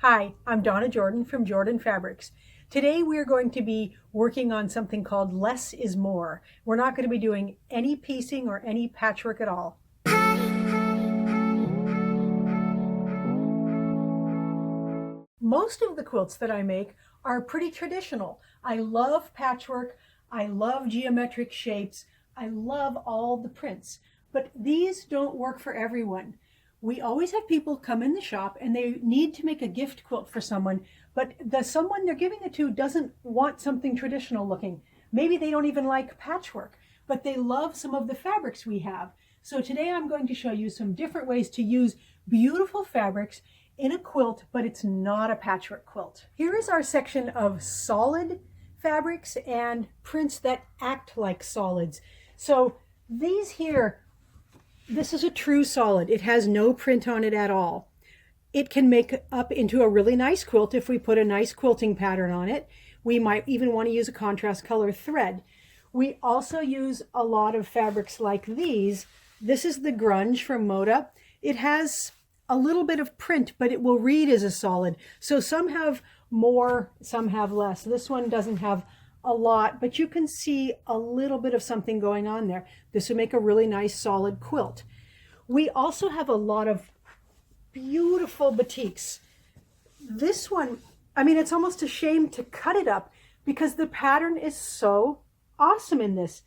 Hi, I'm Donna Jordan from Jordan Fabrics. Today we are going to be working on something called less is more. We're not going to be doing any piecing or any patchwork at all. Most of the quilts that I make are pretty traditional. I love patchwork, I love geometric shapes, I love all the prints, but these don't work for everyone. We always have people come in the shop and they need to make a gift quilt for someone, but the someone they're giving it to doesn't want something traditional looking. Maybe they don't even like patchwork, but they love some of the fabrics we have. So today I'm going to show you some different ways to use beautiful fabrics in a quilt, but it's not a patchwork quilt. Here is our section of solid fabrics and prints that act like solids. So these here, this is a true solid. It has no print on it at all. It can make up into a really nice quilt if we put a nice quilting pattern on it. We might even want to use a contrast color thread. We also use a lot of fabrics like these. This is the grunge from Moda. It has a little bit of print, but it will read as a solid. So some have more, some have less. This one doesn't have a lot, but you can see a little bit of something going on there. This would make a really nice solid quilt. We also have a lot of beautiful batiks. This one, I mean, it's almost a shame to cut it up because the pattern is so awesome in this.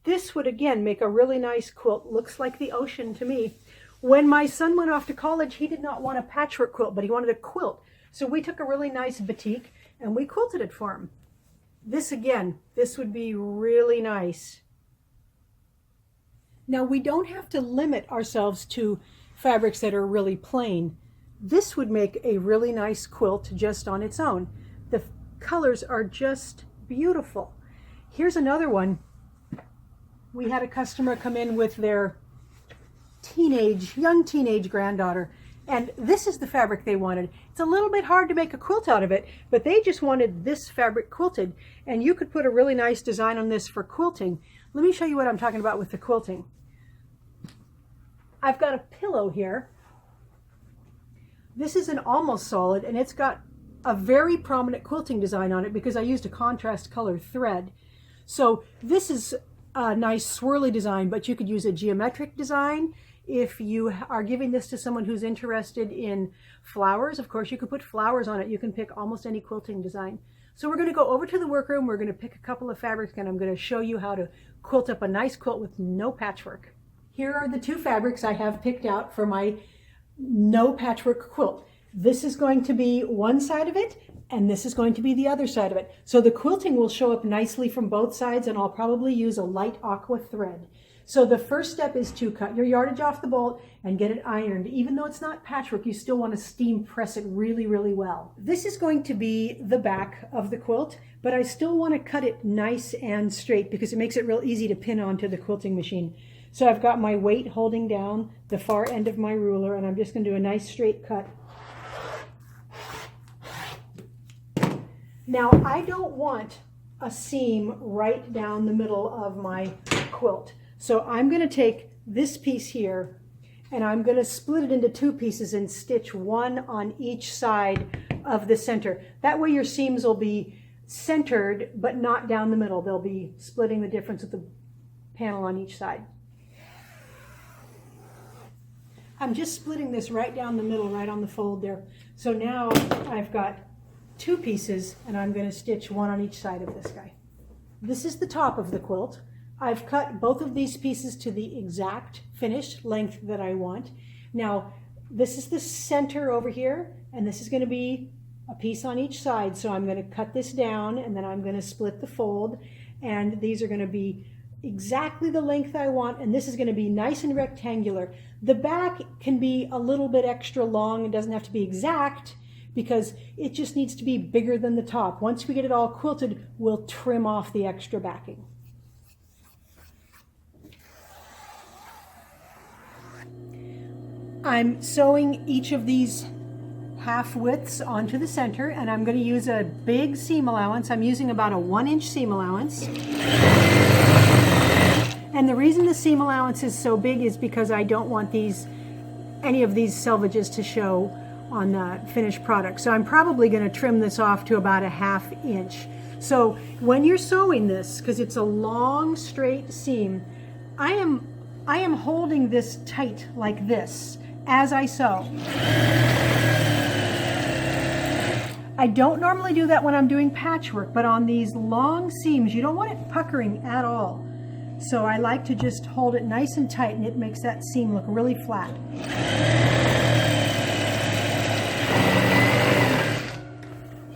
This would again make a really nice quilt. Looks like the ocean to me. When my son went off to college, he did not want a patchwork quilt, but he wanted a quilt. So we took a really nice batik and we quilted it for him. This again, this would be really nice. Now we don't have to limit ourselves to fabrics that are really plain. This would make a really nice quilt just on its own. The colors are just beautiful. Here's another one. We had a customer come in with their young teenage granddaughter, and this is the fabric they wanted. It's a little bit hard to make a quilt out of it, but they just wanted this fabric quilted, and you could put a really nice design on this for quilting. Let me show you what I'm talking about with the quilting. I've got a pillow here. This is an almost solid, and it's got a very prominent quilting design on it because I used a contrast color thread. So this is a nice swirly design, but you could use a geometric design. If you are giving this to someone who's interested in flowers, of course, you could put flowers on it. You can pick almost any quilting design. So we're going to go over to the workroom. We're going to pick a couple of fabrics, and I'm going to show you how to quilt up a nice quilt with no patchwork. Here are the two fabrics I have picked out for my no patchwork quilt. This is going to be one side of it, and this is going to be the other side of it. So the quilting will show up nicely from both sides, and I'll probably use a light aqua thread. So the first step is to cut your yardage off the bolt and get it ironed. Even though it's not patchwork, you still want to steam press it really, really well. This is going to be the back of the quilt, but I still want to cut it nice and straight because it makes it real easy to pin onto the quilting machine. So I've got my weight holding down the far end of my ruler, and I'm just going to do a nice straight cut. Now, I don't want a seam right down the middle of my quilt. So I'm going to take this piece here and I'm going to split it into two pieces and stitch one on each side of the center. That way your seams will be centered but not down the middle. They'll be splitting the difference of the panel on each side. I'm just splitting this right down the middle, right on the fold there. So now I've got two pieces and I'm going to stitch one on each side of this guy. This is the top of the quilt. I've cut both of these pieces to the exact finished length that I want. Now, this is the center over here, and this is going to be a piece on each side. So I'm going to cut this down, and then I'm going to split the fold, and these are going to be exactly the length I want, and this is going to be nice and rectangular. The back can be a little bit extra long. It doesn't have to be exact because it just needs to be bigger than the top. Once we get it all quilted, we'll trim off the extra backing. I'm sewing each of these half widths onto the center, and I'm going to use a big seam allowance. I'm using about a 1-inch seam allowance. And the reason the seam allowance is so big is because I don't want any of these selvages to show. on the finished product. So I'm probably going to trim this off to about a 1/2 inch. So when you're sewing this, because it's a long straight seam, I am holding this tight like this as I sew. I don't normally do that when I'm doing patchwork, but on these long seams, you don't want it puckering at all. So I like to just hold it nice and tight, and it makes that seam look really flat.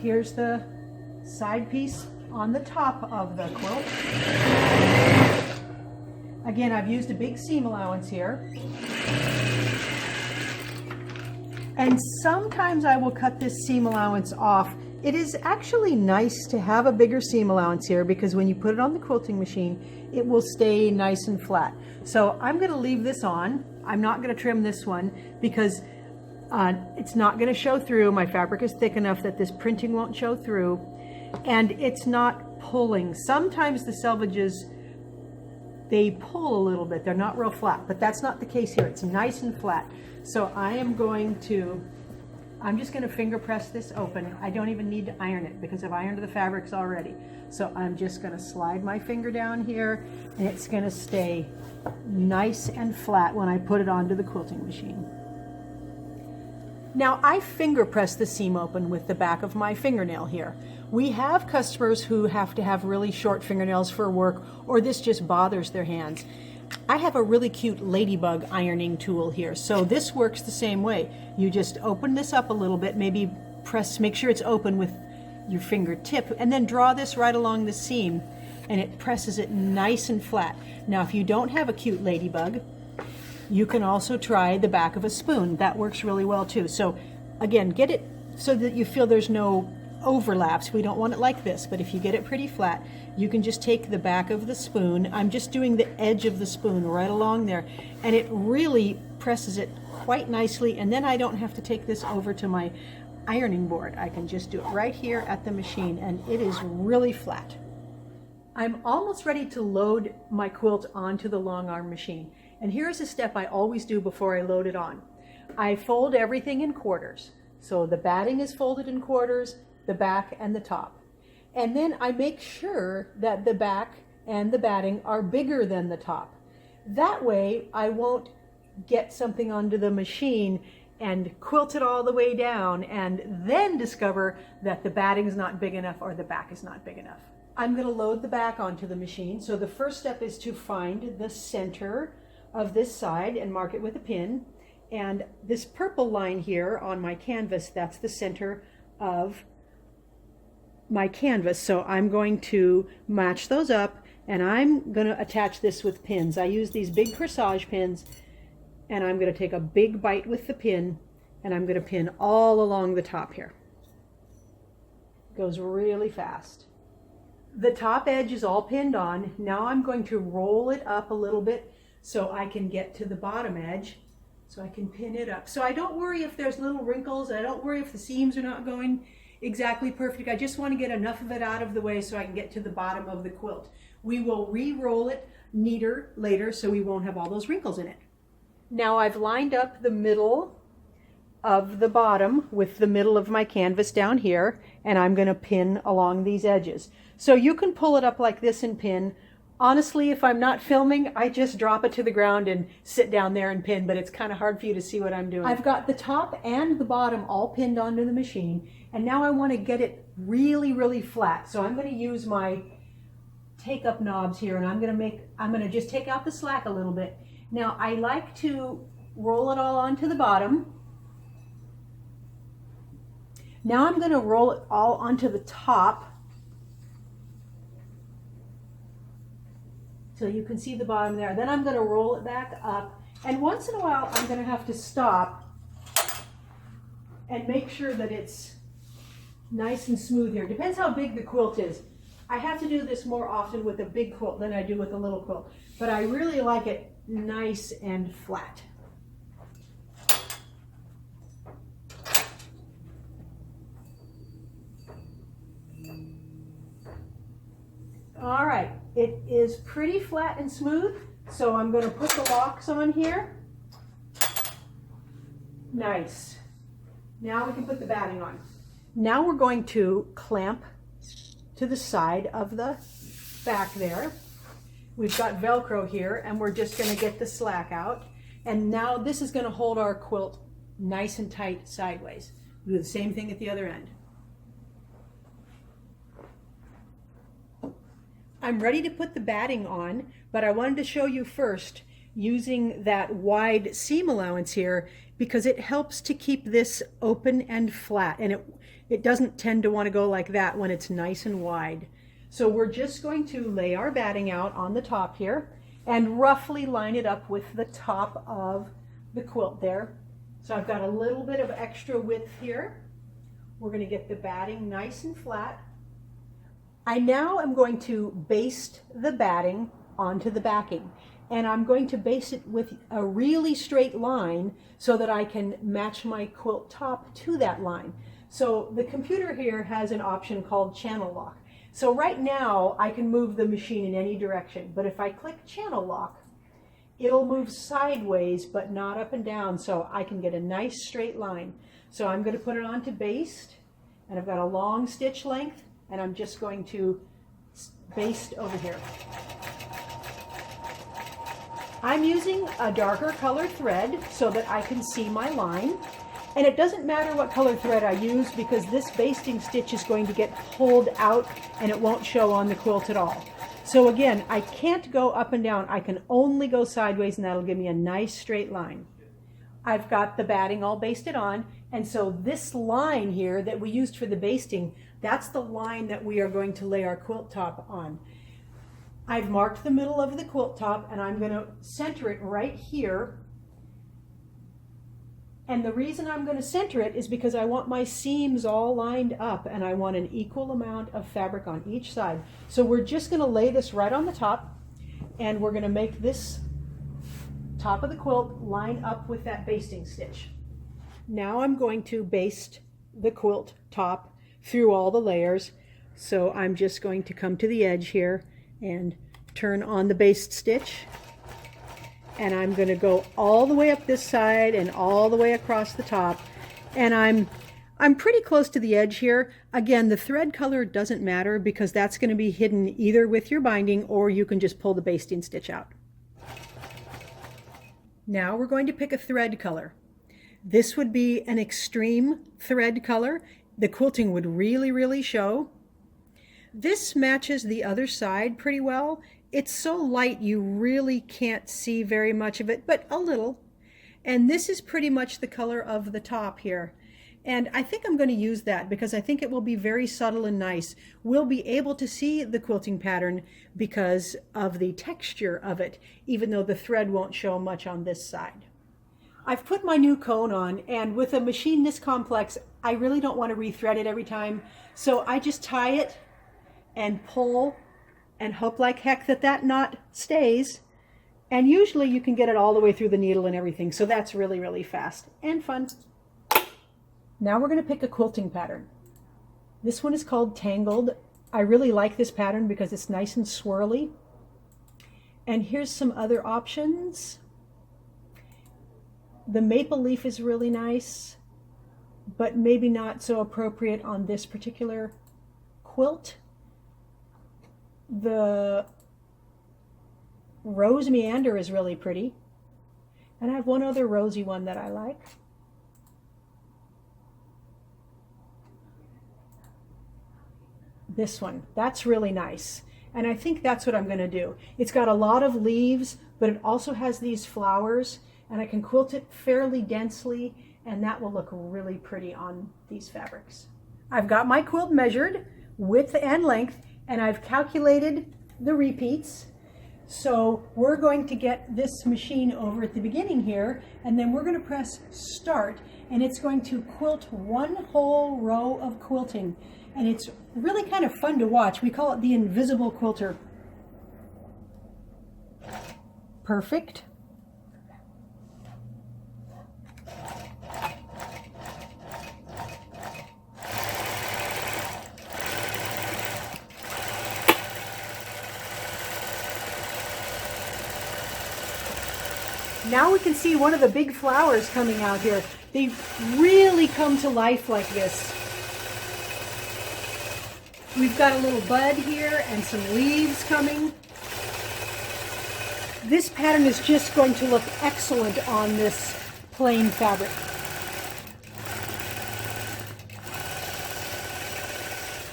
Here's the side piece on the top of the quilt. Again, I've used a big seam allowance here. And sometimes I will cut this seam allowance off. It is actually nice to have a bigger seam allowance here because when you put it on the quilting machine, it will stay nice and flat. So I'm going to leave this on. I'm not going to trim this one because it's not going to show through. My fabric is thick enough that this printing won't show through, and it's not pulling. Sometimes the selvages, they pull a little bit. They're not real flat, but that's not the case here. It's nice and flat. So I'm just going to finger press this open. I don't even need to iron it because I've ironed the fabrics already. So I'm just going to slide my finger down here, and it's going to stay nice and flat when I put it onto the quilting machine. Now I finger press the seam open with the back of my fingernail here. We have customers who have to have really short fingernails for work, or this just bothers their hands. I have a really cute ladybug ironing tool here, so this works the same way. You just open this up a little bit, maybe make sure it's open with your fingertip, and then draw this right along the seam, and it presses it nice and flat. Now if you don't have a cute ladybug, you can also try the back of a spoon. That works really well too. So again, get it so that you feel there's no overlaps. We don't want it like this, but if you get it pretty flat, you can just take the back of the spoon. I'm just doing the edge of the spoon right along there, and it really presses it quite nicely, and then I don't have to take this over to my ironing board. I can just do it right here at the machine, and it is really flat. I'm almost ready to load my quilt onto the long arm machine, and here's a step I always do before I load it on. I fold everything in quarters. So the batting is folded in quarters, the back and the top. And then I make sure that the back and the batting are bigger than the top. That way I won't get something onto the machine and quilt it all the way down and then discover that the batting is not big enough or the back is not big enough. I'm going to load the back onto the machine. So the first step is to find the center of this side and mark it with a pin. And this purple line here on my canvas, that's the center of my canvas. So I'm going to match those up, and I'm going to attach this with pins. I use these big corsage pins, and I'm going to take a big bite with the pin, and I'm going to pin all along the top here. It goes really fast. The top edge is all pinned on. Now I'm going to roll it up a little bit so I can get to the bottom edge, so I can pin it up. So I don't worry if there's little wrinkles. I don't worry if the seams are not going exactly perfect. I just want to get enough of it out of the way so I can get to the bottom of the quilt. We will re-roll it neater later so we won't have all those wrinkles in it. Now I've lined up the middle of the bottom with the middle of my canvas down here, and I'm going to pin along these edges. So you can pull it up like this and pin. Honestly, if I'm not filming, I just drop it to the ground and sit down there and pin, but it's kind of hard for you to see what I'm doing. I've got the top and the bottom all pinned onto the machine, and now I want to get it really, really flat. So I'm going to use my take-up knobs here, and I'm going to just take out the slack a little bit. Now I like to roll it all onto the bottom. Now I'm going to roll it all onto the top, so you can see the bottom there. Then I'm going to roll it back up, and once in a while I'm going to have to stop and make sure that it's nice and smooth here. Depends how big the quilt is. I have to do this more often with a big quilt than I do with a little quilt, but I really like it nice and flat. All right, it is pretty flat and smooth, so I'm going to put the locks on here. Nice. Now we can put the batting on. Now we're going to clamp to the side of the back there. We've got Velcro here, and we're just going to get the slack out. And now this is going to hold our quilt nice and tight sideways. We'll do the same thing at the other end. I'm ready to put the batting on, but I wanted to show you first using that wide seam allowance here because it helps to keep this open and flat, and it doesn't tend to want to go like that when it's nice and wide. So we're just going to lay our batting out on the top here and roughly line it up with the top of the quilt there. So I've got a little bit of extra width here. We're going to get the batting nice and flat. I now am going to baste the batting onto the backing, and I'm going to baste it with a really straight line so that I can match my quilt top to that line. So the computer here has an option called channel lock. So right now I can move the machine in any direction, but if I click channel lock, it'll move sideways but not up and down, so I can get a nice straight line. So I'm going to put it on to baste, and I've got a long stitch length, and I'm just going to baste over here. I'm using a darker colored thread so that I can see my line. And it doesn't matter what color thread I use because this basting stitch is going to get pulled out and it won't show on the quilt at all. So again, I can't go up and down. I can only go sideways, and that'll give me a nice straight line. I've got the batting all basted on, and so this line here that we used for the basting, that's the line that we are going to lay our quilt top on. I've marked the middle of the quilt top, and I'm going to center it right here. And the reason I'm going to center it is because I want my seams all lined up, and I want an equal amount of fabric on each side. So we're just going to lay this right on the top, and we're going to make this top of the quilt line up with that basting stitch. Now I'm going to baste the quilt top through all the layers. So I'm just going to come to the edge here and turn on the baste stitch. And I'm going to go all the way up this side and all the way across the top. And I'm pretty close to the edge here. Again, the thread color doesn't matter because that's going to be hidden either with your binding or you can just pull the basting stitch out. Now we're going to pick a thread color. This would be an extreme thread color. The quilting would really show. This matches the other side pretty well. It's so light you really can't see very much of it, but a little. And this is pretty much the color of the top here. And I think I'm going to use that because I think it will be very subtle and nice. We'll be able to see the quilting pattern because of the texture of it, even though the thread won't show much on this side. I've put my new cone on, and with a machine this complex, I really don't want to rethread it every time. So I just tie it and pull and hope like heck that that knot stays. And usually you can get it all the way through the needle and everything. So that's really fast and fun. Now we're going to pick a quilting pattern. This one is called Tangled. I really like this pattern because it's nice and swirly. And here's some other options. The maple leaf is really nice, but maybe not so appropriate on this particular quilt. The rose meander is really pretty. And I have one other rosy one that I like. This one, that's really nice. And I think that's what I'm going to do. It's got a lot of leaves, but it also has these flowers, and I can quilt it fairly densely, and that will look really pretty on these fabrics. I've got my quilt measured, width and length, and I've calculated the repeats. So we're going to get this machine over at the beginning here, and then we're going to press start, and it's going to quilt one whole row of quilting. And it's really kind of fun to watch. We call it the invisible quilter. Perfect. Now we can see one of the big flowers coming out here. They really come to life like this. We've got a little bud here and some leaves coming. This pattern is just going to look excellent on this plain fabric.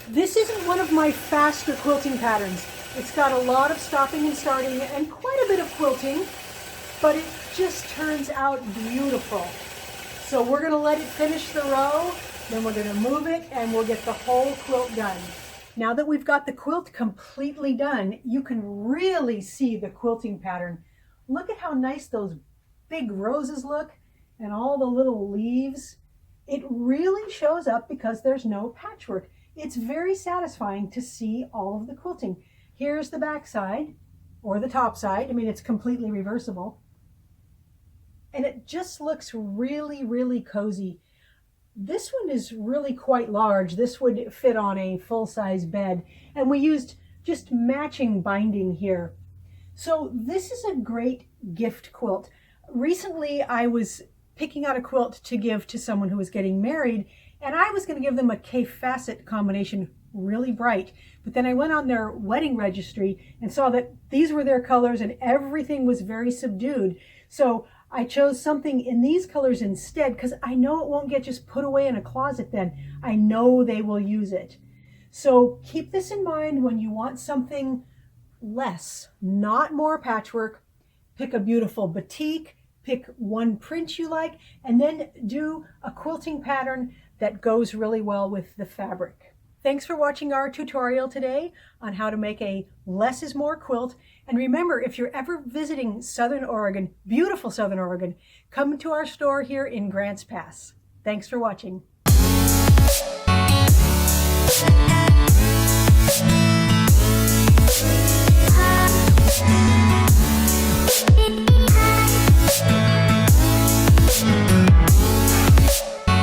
This isn't one of my faster quilting patterns. It's got a lot of stopping and starting and quite a bit of quilting, but it just turns out beautiful. So we're going to let it finish the row, then we're going to move it and we'll get the whole quilt done. Now that we've got the quilt completely done, you can really see the quilting pattern. Look at how nice those big roses look and all the little leaves. It really shows up because there's no patchwork. It's very satisfying to see all of the quilting. Here's the back side or the top side. I mean, it's completely reversible. And it just looks really, really cozy. This one is really quite large. This would fit on a full-size bed. And we used just matching binding here. So this is a great gift quilt. Recently, I was picking out a quilt to give to someone who was getting married, and I was going to give them a K-facet combination, really bright. But then I went on their wedding registry and saw that these were their colors and everything was very subdued. So I chose something in these colors instead because I know it won't get just put away in a closet then. I know they will use it. So keep this in mind when you want something less, not more patchwork. Pick a beautiful batik, pick one print you like, and then do a quilting pattern that goes really well with the fabric. Thanks for watching our tutorial today on how to make a less is more quilt. And remember, if you're ever visiting Southern Oregon, beautiful Southern Oregon, come to our store here in Grants Pass. Thanks for watching.